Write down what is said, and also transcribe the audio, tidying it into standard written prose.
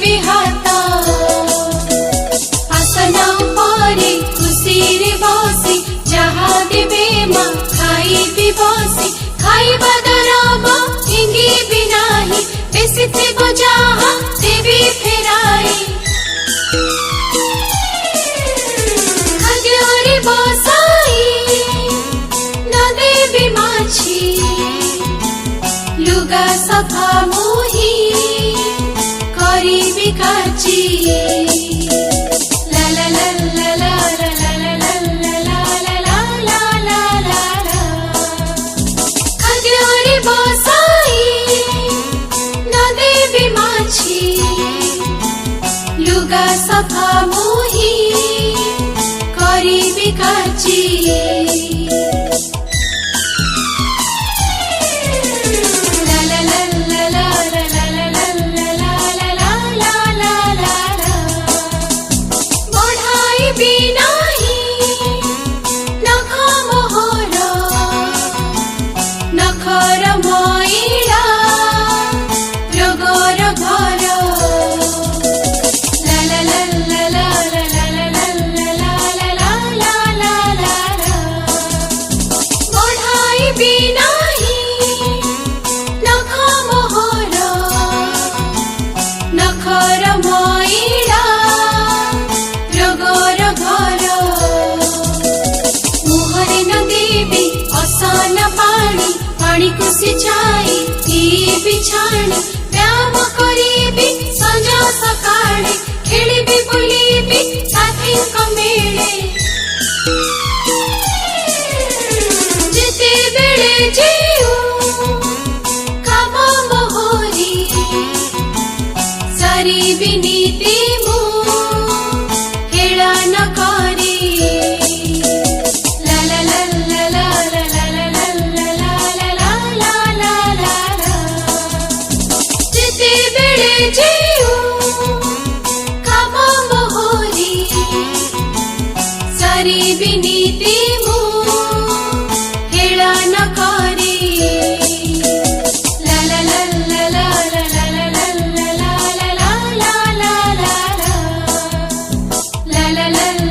हाता आसना परे खुशी रे बसी जहा देवे माँ खाइबी बसी खाइबा दरब इंगी बिनाही बेसी थे जहा देवी फेराई खाद्यरे बसाई न देवी माछी लुगा सफा मोही करीबी काची ला ला ला ला ला ला ला ला ला ला ला ला ला खाद्यरे बसाई न देवी माछी लुगा सफा मोही करीबी काची बिछाणी व्यायाम करीबी संजा सकाळे खेलिबी बुलिबी साथी मेले जेते बेले जेऊ काम मोहरी सारी बिनीति मु हेला न करी बिनीति मु हेला न करी ला ला ला ला ला ला ला ला ला ला ला ला ला ला ला ला ला ला